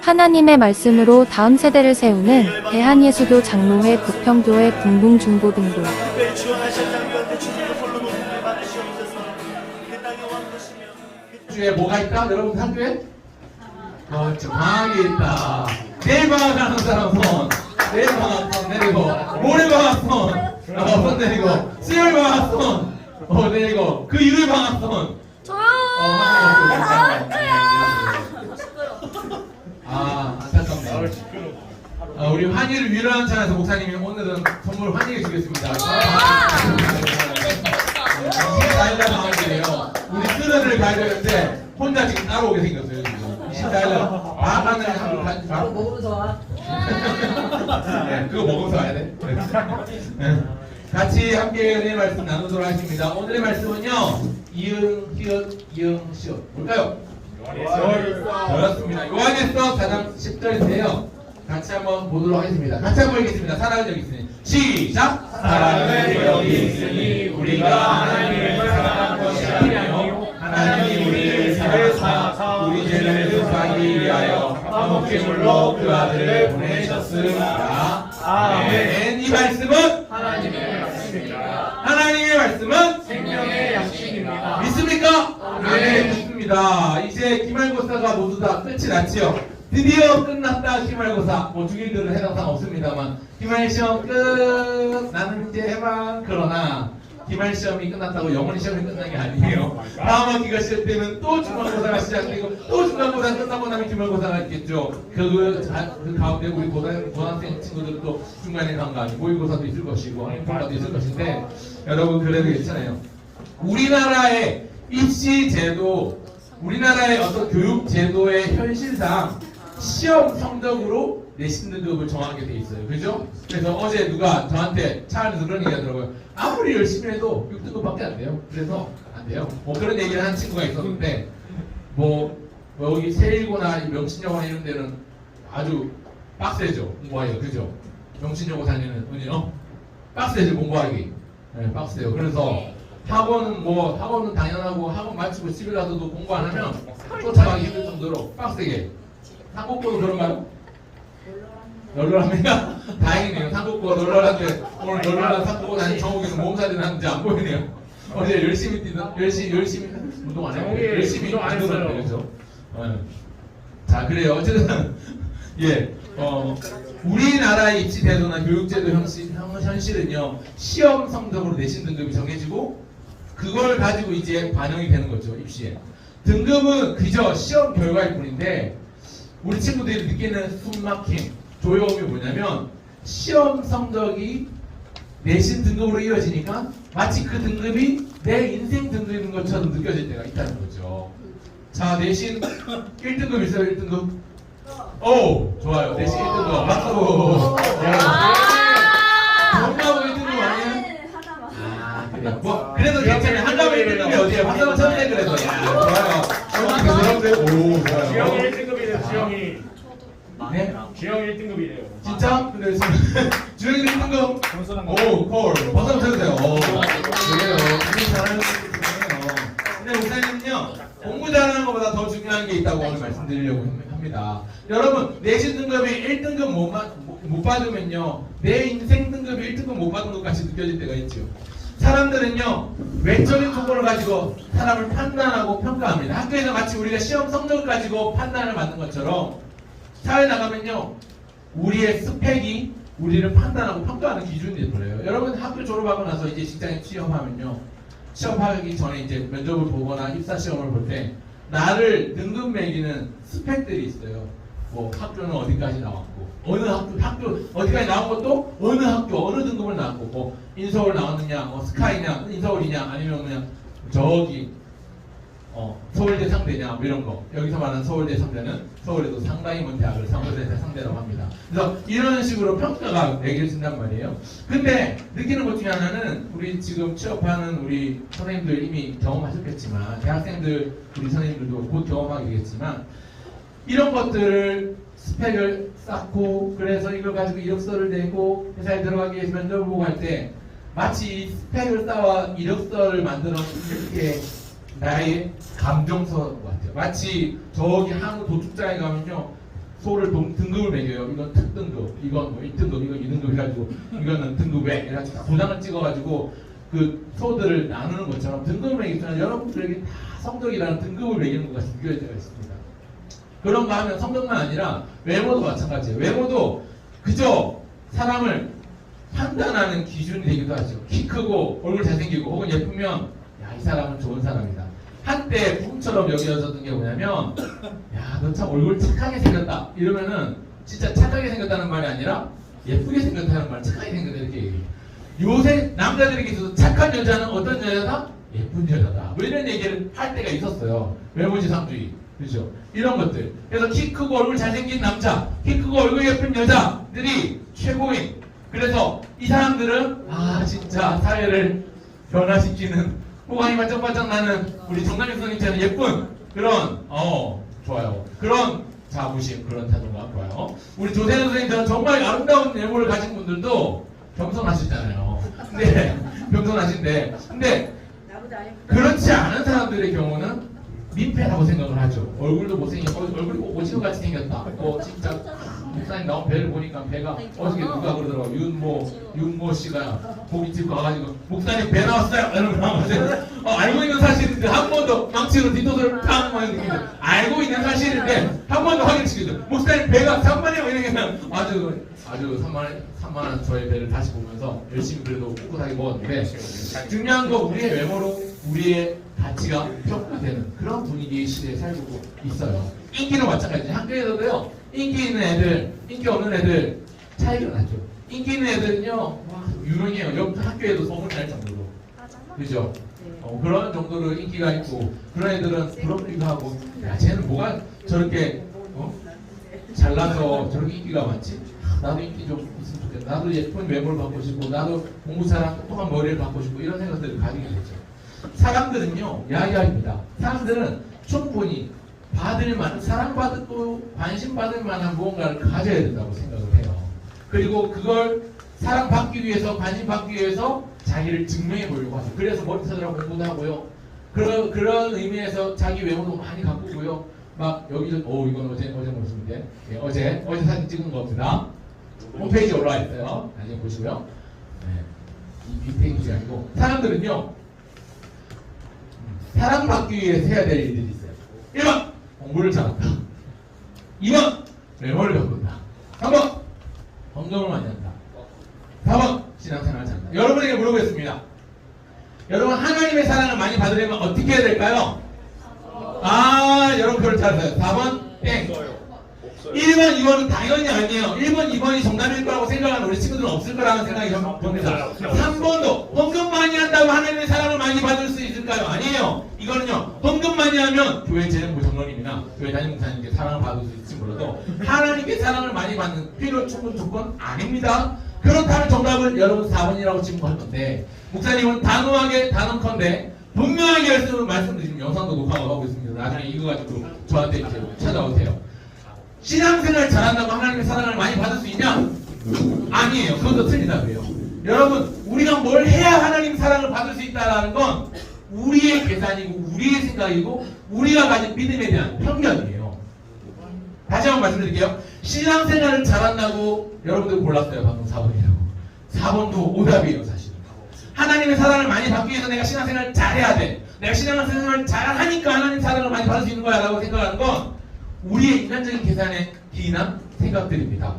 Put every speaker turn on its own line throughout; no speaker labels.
하나님의 말씀으로 다음 세대를 세우는 대한예수교 장로회 부평교회 붕붕중고등부.
주에 뭐가 있다? 여러분 학교에? 방학이 있다. 내일 방학하는 사람 손. 내일 방학 손 내리고, 모레 방학 손 내리고, 수요일 방학 손 내리고, 그 일요일 방학 손.
저요.
안타깝네요. 우리 환희를 위로하는 차에서 목사님이 오늘은 선물 환희해 주겠습니다. 24일날 방학이에요. 우리 수련을 가야 되는데 혼자 지금 따로 오게 생겼어요. 지금 24일날 방학하는 한국 바로
먹으면서 와.
네, 그거 먹으면서 와야 돼. 네. 같이 함께 은혜의 말씀 나누도록 하겠습니다. 오늘의 말씀은요, 이응, 히읗, 이응, 시옷. 뭘까요? 그렇습니다. 요한에서 4장 10절인데요. 같이 한번 보도록 하겠습니다. 같이 한번 읽겠습니다. 사랑은 여기 있으니. 시작! 사랑은 여기 있으니 우리가 하나님을 사랑한 것이 아니며 하나님이 우리를 사랑하사 우리 죄를 사하기 위하여 화목제물로 그 아들을 보내셨습니다. 아멘. 이 말씀은
하나님의 말씀입니다.
하나님의 말씀은
생명의 양식입니다.
믿습니까? 네, 믿습니다. 이제 기말고사가 모두 다 끝이 났지요. 드디어 끝났다. 기말고사. 중일들은 해당상 없습니다만 기말시험 끝. 나는 이제 해방. 그러나 기말시험이 끝났다고 영원히 시험이 끝난 게 아니에요. 다음 학기가 시작 되면 또 중간고사가 시작되고 또 중간고사 끝나고 나면 기말고사가 있겠죠. 그 가운데 우리 고등학생 친구들도 중간에 간 거 아니고 모의고사도 있을 것이고 행평가도 있을 것인데 여러분 그래도 괜찮아요. 우리나라의 입시 제도, 우리나라의 어떤 교육 제도의 현실상 시험 성적으로 내신 등급을 정하게 돼 있어요. 그죠? 그래서 어제 누가 저한테 차 안에서 그런 얘기 하더라고요. 아무리 열심히 해도 6등급밖에 안 돼요. 그래서 안 돼요. 그런 얘기를 한 친구가 있었는데 여기 세일고나 명신여고나 이런 데는 아주 빡세죠. 공부하기가. 그죠? 명신여고 다니는 분이요. 빡세죠. 공부하기. 네, 빡세요. 그래서 학원은 당연하고 학원 마치고 집에 가서도 공부 안 하면 쫓아가기 힘들 정도로 빡세게. 한국고도 그런가요? 널널합니까? 다행이네요. 한국고 널널한데 오늘 널널한 한국고 다니는 정욱이는 몸살이 나는지 안 보이네요. 어제 열심히 운동 안 해요. 열심히 안 했어요. 그렇죠? 자, 그래요. 어쨌든 우리나라의 입시 제도나 교육제도 현실은요, 시험 성적으로 내신 등급이 정해지고 그걸 가지고 이제 반영이 되는 거죠. 입시에. 등급은 그저 시험 결과일 뿐인데 우리 친구들이 느끼는 숨막힘, 조여움이 뭐냐면 시험 성적이 내신 등급으로 이어지니까 마치 그 등급이 내 인생 등급인 것처럼 느껴질 때가 있다는 거죠. 자, 내신 1등급 있어요? 1등급? 오! 좋아요. 내신 1등급. 박수! 정답은 1등급 아니에요? 그래요. 그래도 괜찮아요. 한가위 1등급이 어디에요? 박수 쳤네 그래도. 야, 좋아요. 오, 좋아요.
지영이 1등급이래요. 지영이.
네?
지영이 1등급이래요.
진짜? 근데 주영이 1등급. 오, 콜. 박수 한번 쳐주세요. 그래요. 공부 잘하는 분이에요. 근데 목사님은요, 공부 잘하는 것보다 더 중요한 게 있다고 오늘 말씀드리려고 합니다. 여러분, 내신 등급이 1등급 못 받으면요, 내 인생 등급이 1등급 못 받은 것 같이 느껴질 때가 있죠. 사람들은요, 외적인 조건을 가지고 사람을 판단하고 평가합니다. 학교에서 마치 우리가 시험 성적을 가지고 판단을 받는 것처럼 사회에 나가면요, 우리의 스펙이 우리를 판단하고 평가하는 기준이 돼버려요. 여러분 학교 졸업하고 나서 이제 직장에 취업하면요, 취업하기 전에 이제 면접을 보거나 입사 시험을 볼 때 나를 등급 매기는 스펙들이 있어요. 학교는 어디까지 나왔고, 어느 학교 어디까지 나온 것도 어느 학교 어느 등급을 나왔고, 인서울 나왔느냐, 스카이냐, 인서울이냐, 아니면 그냥 저기 서울대 상대냐, 이런 거. 여기서 말하는 서울대 상대는 서울에도 상당히 먼 대학을 상대라고 합니다. 그래서 이런 식으로 평가가 매겨진단 말이에요. 근데 느끼는 것 중에 하나는 우리 지금 취업하는 우리 선생님들 이미 경험하셨겠지만, 대학생들 우리 선생님들도 곧 경험하겠지만, 이런 것들을 스펙을 쌓고 그래서 이걸 가지고 이력서를 내고 회사에 들어가기 위해서 면접을 보고 할 때 마치 스펙을 쌓아 이력서를 만들어 이렇게 나의 감정서인 것 같아요. 마치 저기 한국 도축장에 가면요, 소를 등급을 매겨요. 이건 특등급, 이건 뭐 1등급, 이건 2등급 해가지고 이거는 등급 왜 해가지고 도장을 찍어가지고 그 소들을 나누는 것처럼 등급을 매기면 여러분들에게 다 성적이라는 등급을 매기는 것과 비교할 때가 있습니다. 그런 거 하면 성적만 아니라 외모도 마찬가지예요. 외모도 그저 사람을 판단하는 기준이 되기도 하죠. 키 크고 얼굴 잘생기고 혹은 예쁘면 야, 이 사람은 좋은 사람이다. 한때 붐처럼 여겨졌던 게 뭐냐면 야, 너 참 얼굴 착하게 생겼다 이러면은 진짜 착하게 생겼다는 말이 아니라 예쁘게 생겼다는 말, 착하게 생겼다 이렇게 얘기해요. 요새 남자들에게 있어서 착한 여자는 어떤 여자다? 예쁜 여자다. 뭐 이런 얘기를 할 때가 있었어요. 외모지상주의. 그죠? 이런 것들. 그래서 키 크고 얼굴 잘생긴 남자, 키 크고 얼굴 예쁜 여자들이 최고인. 그래서 이 사람들은 아 진짜 사회를 변화시키는 호감이 반짝반짝 나는 우리 정남희 선생님처럼 예쁜 그런 좋아요. 그런 자부심, 그런 타도가 좋아요. 우리 조세현 선생님처럼 정말 아름다운 외모를 가진 분들도 겸손하시잖아요. 근데 겸손하신데 근데 그렇지 않은 사람들의 경우는 민폐라고 생각을 하죠. 얼굴도 못생겼고 얼굴이 오징어같이 생겼다. 진짜 목사님 나온 배를 보니까 배가 어저께 누가 그러더라고. 윤모 씨가 고깃집 가가지고 목사님 배 나왔어요. 이러면 알고 있는 사실인데 한 번도 망치로 뒷도서를 팡 알고 있는 사실인데 한 번도 확인시키죠. 목사님 배가 3만이요 이러면 아주 3만원 저의 배를 다시 보면서 열심히 그래도 꿋꿋하게 먹었는데 중요한 거 우리의 외모로 우리의 가치가 평가되는 그런 분위기의 시대에 살고 있어요. 인기는 마찬가지죠. 학교에서도요. 인기 있는 애들, 인기 없는 애들 차이가 나죠. 인기 있는 애들은요. 와, 유명해요. 옆 학교에도 소문날 정도로. 그죠? 그런 정도로 인기가 있고 그런 애들은 부럽기도 하고 야 쟤는 뭐가 저렇게 잘나서 저렇게 인기가 많지? 나도 인기 좀 있으면 좋겠다. 나도 예쁜 외모를 받고 싶고 나도 공부 잘하고 똑똑한 머리를 받고 싶고 이런 생각들을 가지게 되죠. 사람들은요 야야입니다. 사람들은 충분히 받을 만한 사랑받고 관심받을 만한 무언가를 가져야 된다고 생각을 해요. 그리고 그걸 사랑받기 위해서 관심받기 위해서 자기를 증명해 보려고 하죠. 그래서 머리카락으로 공부도 하고요. 그런 의미에서 자기 외모도 많이 가꾸고요. 막 여기서 이건 어제 모습인데 어제 사진 찍은 겁니다. 홈페이지에 올라와 있어요. 나중에 보시고요. 네. 이 뒷페이지 아니고 사람들은요 사랑받기 위해서 해야 될 일들이 있어요. 1번 공부를 잘한다. 2번 외모를 가꾼다. 3번 헌금을 많이 한다. 4번 신앙생활을 잘한다. 여러분에게 물어보겠습니다. 여러분 하나님의 사랑을 많이 받으려면 어떻게 해야 될까요? 여러분 그걸 잘했어요. 4번 땡. 1번, 2번은 당연히 아니에요. 1번, 2번이 정답일 거라고 생각하는 우리 친구들은 없을 거라는 생각이 듭니다. 3번도 헌금 많이 한다고 하나님의 사랑을 많이 받을 수 있을까요? 아니에요. 이거는요. 헌금 많이 하면 교회 재능부 장로님이나 교회 담임 목사님께 사랑을 받을 수 있을지 몰라도 하나님께 사랑을 많이 받는 필요 충분 조건 아닙니다. 그렇다면 정답을 여러분 4번이라고 지목할 건데 목사님은 단언컨대 분명하게 말씀드리면 영상도 녹화하고 있습니다. 나중에 이거 가지고 저한테 이제 찾아오세요. 신앙생활 잘한다고 하나님의 사랑을 많이 받을 수 있냐? 아니에요. 그것도 틀리다 그래요. 여러분 우리가 뭘 해야 하나님 사랑을 받을 수 있다는 건 우리의 계산이고 우리의 생각이고 우리가 가진 믿음에 대한 편견이에요. 다시 한번 말씀드릴게요. 신앙생활을 잘한다고 여러분들 골랐어요. 방금 4번이라고. 4번도 오답이에요. 사실 하나님의 사랑을 많이 받기 위해서 내가 신앙생활을 잘해야 돼. 내가 신앙생활을 잘하니까 하나님 사랑을 많이 받을 수 있는 거야 라고 생각하는 건 우리의 인간적인 계산에 기인한 생각들입니다.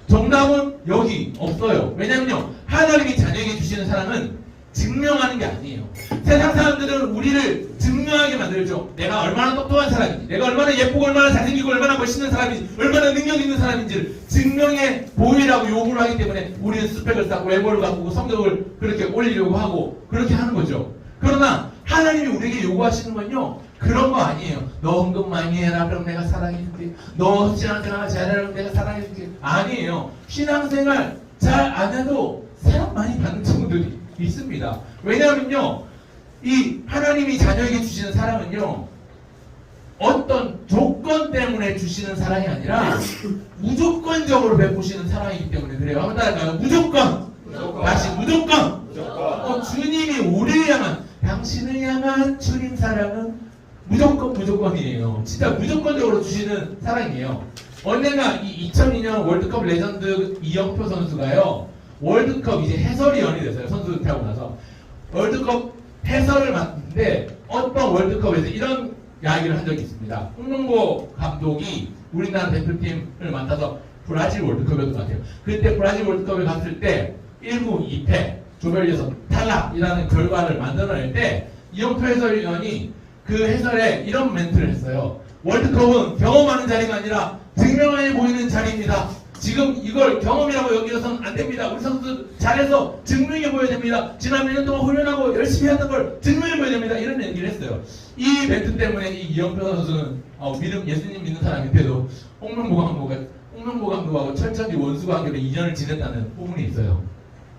정답은 여기 없어요. 왜냐면요 하나님이 자녀에게 주시는 사랑은 증명하는 게 아니에요. 세상 사람들은 우리를 증명하게 만들죠. 내가 얼마나 똑똑한 사람인지, 내가 얼마나 예쁘고 얼마나 잘생기고 얼마나 멋있는 사람인지, 얼마나 능력 있는 사람인지를 증명해 보이라고 요구를 하기 때문에 우리는 스펙을 쌓고 외모를 갖고 성적을 그렇게 올리려고 하고 그렇게 하는 거죠. 그러나 하나님이 우리에게 요구하시는 건요 그런 거 아니에요. 너 헌금 많이 해라 그럼 내가 사랑해줄게. 너 신앙생활 잘해라 그럼 내가 사랑해줄게. 아니에요. 신앙생활 잘 안 해도 사랑 많이 받는 친구들이 있습니다. 왜냐하면요 이 하나님이 자녀에게 주시는 사랑은요 어떤 조건 때문에 주시는 사랑이 아니라 무조건적으로 베푸시는 사랑이기 때문에 그래요. 한번 따라할까요? 무조건. 다시 무조건. 주님이 우리를 향한 당신을 향한 주님 사랑은 무조건이에요. 진짜 무조건적으로 주시는 사랑이에요. 언젠가 이 2002년 월드컵 레전드 이영표 선수가요. 월드컵 이제 해설위원이 됐어요. 선수 은퇴하고 나서. 월드컵 해설을 맡는데 어떤 월드컵에서 이런 이야기를 한 적이 있습니다. 홍명보 감독이 우리나라 대표팀을 맡아서 브라질 월드컵이었던 것 같아요. 그때 브라질 월드컵에 갔을 때 1부 2패 조별예선 탈락이라는 결과를 만들어낼 때 이영표 해설위원이 그 해설에 이런 멘트를 했어요. 월드컵은 경험하는 자리가 아니라 증명해 보이는 자리입니다. 지금 이걸 경험이라고 여기서는 안 됩니다. 우리 선수들 잘해서 증명해 보여야 됩니다. 지난 몇 년 동안 훈련하고 열심히 했던 걸 증명해 보여야 됩니다. 이런 얘기를 했어요. 이 멘트 때문에 이 이영표 선수는 예수님 믿는 사람인데도 홍명보 감독하고 철저히 원수 관계로 2년을 지냈다는 소문이 있어요.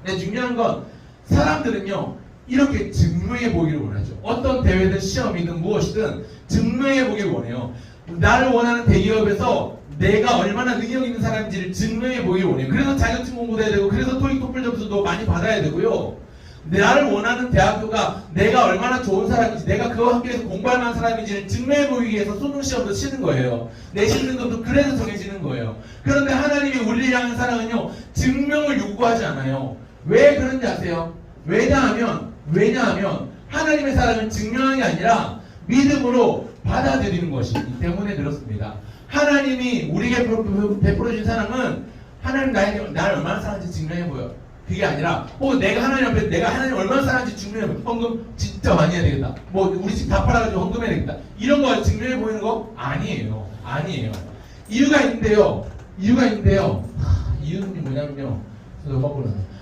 근데 중요한 건 사람들은요 이렇게 증명해 보기를 원하죠. 어떤 대회든 시험이든 무엇이든 증명해 보기를 원해요. 나를 원하는 대기업에서 내가 얼마나 능력 있는 사람인지를 증명해 보기를 원해요. 그래서 자격증 공부도 해야 되고 그래서 토익 토플 점수도 많이 받아야 되고요. 나를 원하는 대학교가 내가 얼마나 좋은 사람인지 내가 그 학교에서 공부할 만한 사람인지를 증명해 보이기 위해서 수능 시험도 치는 거예요. 내신 등급도 그래서 정해지는 거예요. 그런데 하나님이 우리를 향한 사랑은요 증명을 요구하지 않아요. 왜 그런지 아세요? 왜냐하면 하나님의 사랑은 증명이 아니라 믿음으로 받아들이는 것이기 때문에 그렇습니다. 하나님이 우리에게 베풀어 주신 사랑은 하나님 나를 얼마나 사랑하는지 증명해 보여. 그게 아니라 내가 하나님 앞에 내가 하나님 얼마나 사랑하는지 증명해 보여. 헌금 진짜 많이 해야 되겠다. 우리 집 다 팔아가지고 헌금해야 되겠다. 이런 거 증명해 보이는 거 아니에요. 이유가 있는데요. 이유는 뭐냐면요.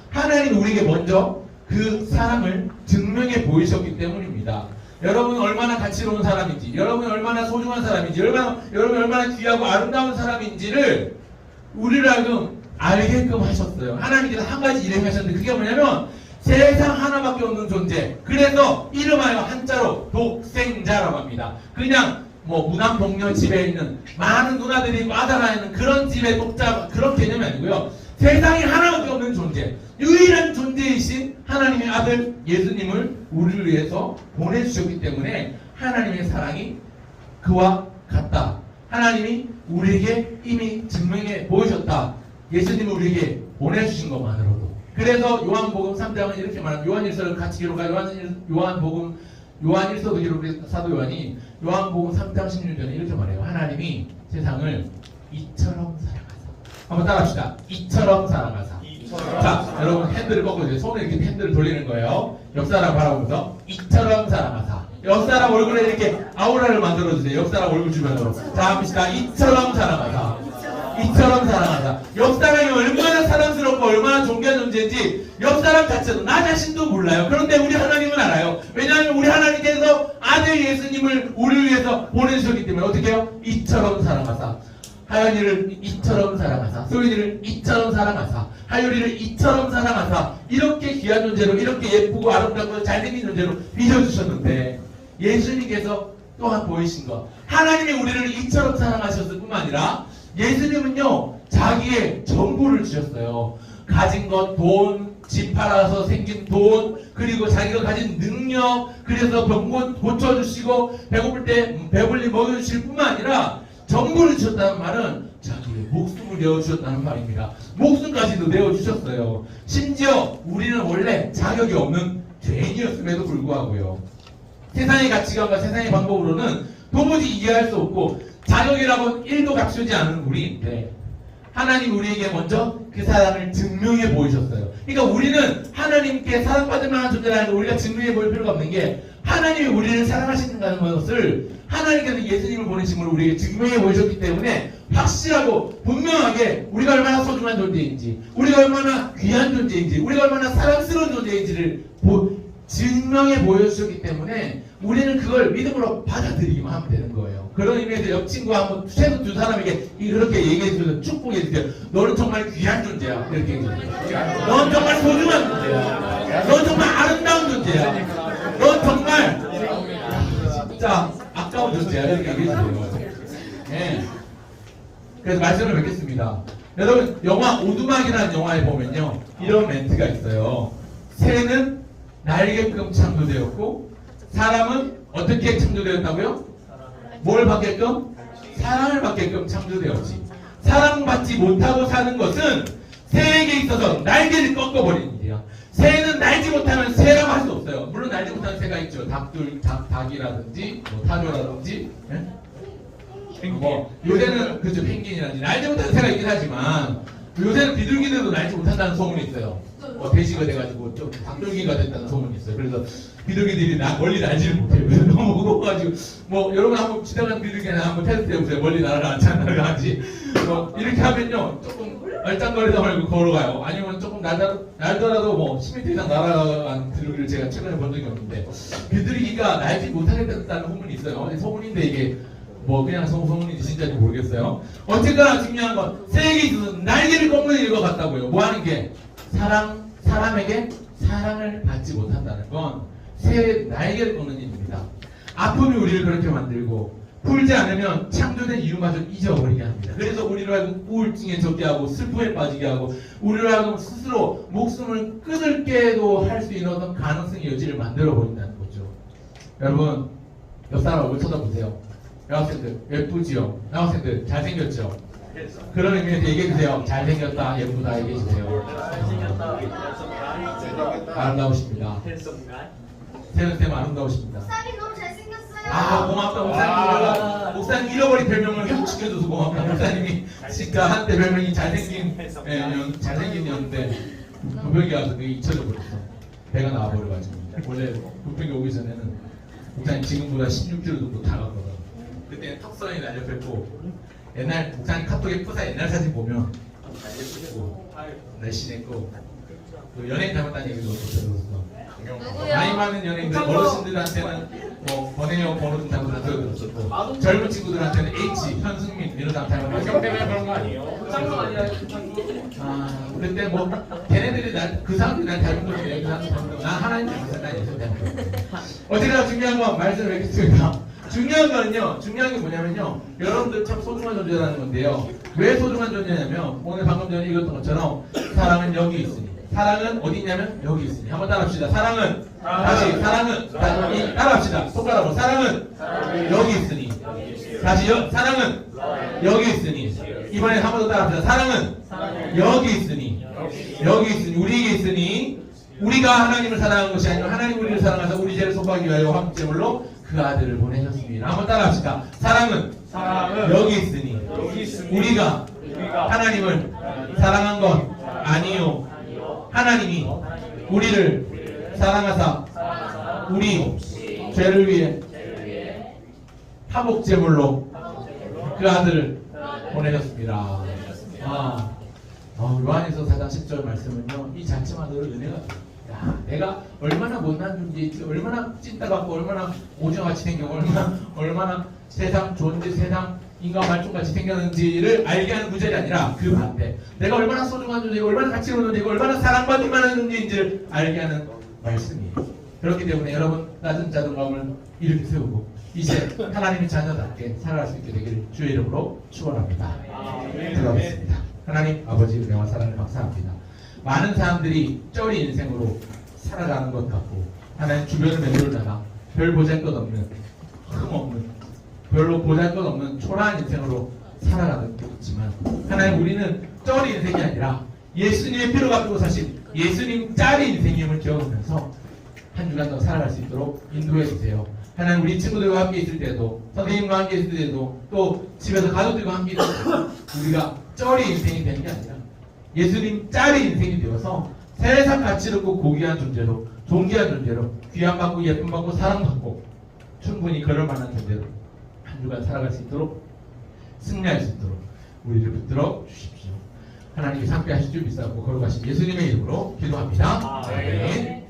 하나님 우리에게 먼저 그 사랑을 증명해 보이셨기 때문입니다. 여러분 얼마나 가치로운 사람인지, 여러분이 얼마나 소중한 사람인지, 여러분이 얼마나 귀하고 아름다운 사람인지를 우리를 하여금 알게끔 하셨어요. 하나님께서 한 가지 일을 하셨는데 그게 뭐냐면 세상 하나밖에 없는 존재. 그래서 이름하여 한자로 독생자라고 합니다. 그냥 무당동녀 집에 있는 많은 누나들이 와다가 있는 그런 집의 독자 그런 개념이 아니고요. 세상에 하나밖에 없는 존재, 유일한 존재이신 하나님의 아들 예수님을 우리를 위해서 보내주셨기 때문에 하나님의 사랑이 그와 같다. 하나님이 우리에게 이미 증명해 보이셨다. 예수님을 우리에게 보내주신 것만으로도. 그래서 요한복음 3장은 이렇게 말합니다. 요한일서를 같이 기록한 요한일서도 기록한 사도 요한이 요한복음 3장 16절에 이렇게 말해요. 하나님이 세상을 이처럼 사랑하사. 한번 따라합시다. 이처럼 사랑하사. 자, 여러분 핸들을 꺾어주세요. 손을 이렇게 핸들을 돌리는 거예요. 옆 사람 바라보면서 이처럼 사랑하사. 옆 사람 얼굴에 이렇게 아우라를 만들어주세요. 옆 사람 얼굴 주변으로. 자, 합시다. 이처럼 사랑하사. 이처럼 사랑하사. 옆 사람이 얼마나 사랑스럽고 얼마나 존귀한 존재인지 옆 사람 자체도 나 자신도 몰라요. 그런데 우리 하나님은 알아요. 왜냐하면 우리 하나님께서 아들 예수님을 우리를 위해서 보내주셨기 때문에 어떻게 해요? 이처럼 사랑하사. 하연이를 이처럼 사랑하사, 소윤이를 이처럼 사랑하사, 하율이를 이처럼 사랑하사. 이렇게 귀한 존재로, 이렇게 예쁘고 아름답고 잘생긴 존재로 빚어주셨는데 예수님께서 또한 보이신 것, 하나님이 우리를 이처럼 사랑하셨을 뿐만 아니라 예수님은요 자기의 전부를 주셨어요. 가진 것, 돈, 집 팔아서 생긴 돈, 그리고 자기가 가진 능력, 그래서 병 고쳐주시고 배고플 때 배불리 먹여주실 뿐만 아니라 전부를 주셨다는 말은 자기의 목숨을 내어주셨다는 말입니다. 목숨까지도 내어주셨어요. 심지어 우리는 원래 자격이 없는 죄인이었음에도 불구하고요. 세상의 가치관과 세상의 방법으로는 도무지 이해할 수 없고 자격이라고 1도 갖추지 않은 우리인데 하나님 우리에게 먼저 그 사랑을 증명해 보이셨어요. 그러니까 우리는 하나님께 사랑받을 만한 존재라는 걸 우리가 증명해 보일 필요가 없는 게 하나님이 우리를 사랑하신다는 것을 하나님께서 예수님을 보내심으로 우리에게 증명해 보이셨기 때문에 확실하고 분명하게 우리가 얼마나 소중한 존재인지, 우리가 얼마나 귀한 존재인지, 우리가 얼마나 사랑스러운 존재인지를 증명해 보여주셨기 때문에 우리는 그걸 믿음으로 받아들이기만 하면 되는 거예요. 그런 의미에서 옆 친구와 한번 최소 두 사람에게 그렇게 얘기해 주셔서 축복해 주세요. 너는 정말 귀한 존재야. 이렇게 얘기해 주세요. 넌 정말 소중한 존재야. 넌 정말 아름다운 존재야. 넌 정말 진짜 아까운 존재야. 이렇게 얘기해 주세요. 네. 그래서 말씀을 뵙겠습니다. 여러분 영화 오두막이라는 영화에 보면요 이런 멘트가 있어요. 새는 날게끔 창조되었고 사람은 어떻게 창조되었다고요? 뭘 받게끔? 사랑을 받게끔 창조되었지. 사랑받지 못하고 사는 것은 새에게 있어서 날개를 꺾어버리는 일이야. 새는 날지 못하면 새라고 할 수 없어요. 물론 날지 못하는 새가 있죠. 닭이라든지 뭐 타조라든지 뭐 요새는 그죠, 펭귄이라든지 날지 못하는 새가 있긴 하지만 요새는 비둘기들도 날지 못한다는 소문이 있어요. 돼지가 돼가지고 좀 닭돌기가 됐다는 소문이 있어요. 그래서 비둘기들이 멀리 날지를 못해요. 그래서 너무 무거워가지고 뭐 여러분 한번 지나가는 비둘기나 한번 테스트 해보세요. 멀리 날아가는지 안 날아가는지. 이렇게 하면요 조금 얼짱거리다 말고 걸어가요. 아니면 조금 날더라도 뭐 10m 이상 날아간 비둘기를 제가 최근에 본 적이 없는데 비둘기가 날지 못하겠다는 소문이 있어요. 소문인데 이게 뭐 그냥 소문인지 진짜인지 모르겠어요. 어쨌거나 중요한 건 새에게 있어서 날개를 꺾는 일과 같다고요. 뭐 하는 게? 사람에게 사랑을 받지 못한다는 건 새의 날개를 꺾는 일입니다. 아픔이 우리를 그렇게 만들고 풀지 않으면 창조된 이유마저 잊어버리게 합니다. 그래서 우리를 하여금 우울증에 젖게 하고 슬픔에 빠지게 하고 우리를 하여금 스스로 목숨을 끊을게도 할 수 있는 어떤 가능성의 여지를 만들어 버린다는 거죠. 여러분 옆 사람 얼굴 쳐다보세요. 여학생들 예쁘지요? 여학생들 잘생겼죠? 그런 의미에서 얘기해주세요. 잘생겼다, 예쁘다 얘기해주세요. 아름다우십니다. 세는쌤 아름다우십니다.
목사님 너무 잘생겼어요.
아 고맙다. 목사님 잃어버린 별명을 계속 지켜줘서 고맙다. 목사님이 진짜 한때 별명이 잘생긴이었는데 부평이 와서 그게 잊혀져 버렸어. 배가 나와버려가지고 원래 부평이 오기 전에는 목사님 지금보다 16kg 정도 다 갔거든. 그때는 턱선이 날렵했고 옛날 목사님 카톡에 프사 옛날 사진 보면 날렵고 날씬했고 또 연예인 닮았다는 얘기도 들었어. 나이 많은 연예인들 어르신들한테는 뭐 권혜영 번호 좀 닮았다 들었었고 젊은 친구들한테는 H 현승민 이런 사람 닮았다.
형 때문에 그런 거 아니에요?
그때 뭐 걔네들이 그 사람들이 날 닮은 거지 그 사람들 닮은 거난 하나님 닮았다 난 예수 닮은 거. 어쨌거나 중요한 건 말씀을 뵙겠습니다. 중요한 게 뭐냐면요. 여러분들 참 소중한 존재라는 건데요. 왜 소중한 존재냐면 오늘 방금 전에 읽었던 것처럼 사랑은 여기 있으니. 사랑은 어디 있냐면 여기 있으니. 한번 따라합시다. 사랑은 다시 사랑은 따라합시다. 손가락으로 사랑은 여기 있으니. 다시요. 사랑은 여기 있으니. 이번에 한 번 더 따라합시다. 사랑은 여기 있으니. 여기 있으니. 우리에게 있으니. 우리가 하나님을 사랑한 것이 아니라 하나님 우리를 사랑하사 우리 죄를 속하기 위하여 화목제물로 그 아들을 보내셨습니다. 한번 따라합시다. 사랑은 여기 있으니 우리가 하나님을 사랑한 것 아니요 하나님이 우리를 사랑하사 우리 죄를 위해 화목제물로 그 아들을 보내셨습니다. 요한에서 4장 10절 말씀은요 이 자체만으로 은혜가 내가 얼마나 못난 존재인지 얼마나 찐따같고 얼마나 오징어같이 생기고 얼마나 세상 존재 세상 인간 말종같이 생겼는지를 알게 하는 구절이 아니라 그 반대 내가 얼마나 소중한 존재이고 얼마나 가치로운 존재이고 얼마나 사랑받을 만한 존재인지를 알게 하는 말씀이에요. 그렇기 때문에 여러분 낮은 자존감을 이렇게 세우고 이제 하나님의 자녀답게 살아갈 수 있게 되기를 주의 이름으로 축원합니다. 들어가겠습니다. 하나님 아버지 은혜와 사랑을 감사합니다. 많은 사람들이 쩌리 인생으로 살아가는 것 같고 하나님 주변을 맴돌다가 별 보잘것없는 흠없는 별로 보잘것없는 초라한 인생으로 살아가는 게 있지만 하나님 우리는 쩌리 인생이 아니라 예수님의 피로 갚고 사신 예수님 짜리 인생임을 기억하면서 한 주간 더 살아갈 수 있도록 인도해 주세요. 하나님 우리 친구들과 함께 있을 때도 선생님과 함께 있을 때도 또 집에서 가족들과 함께 있을 때도 우리가 쩌리 인생이 되는 게 아니라 예수님 짜리 인생이 되어서 세상 가치롭고 고귀한 존재로 존귀한 존재로 귀함받고 예쁨받고 사랑받고 충분히 그럴 만한 존재로 한 주간 살아갈 수 있도록 승리할 수 있도록 우리를 붙들어 주십시오. 하나님께 함께 하실 줄 믿사옵고 거룩하신 예수님의 이름으로 기도합니다. 아멘.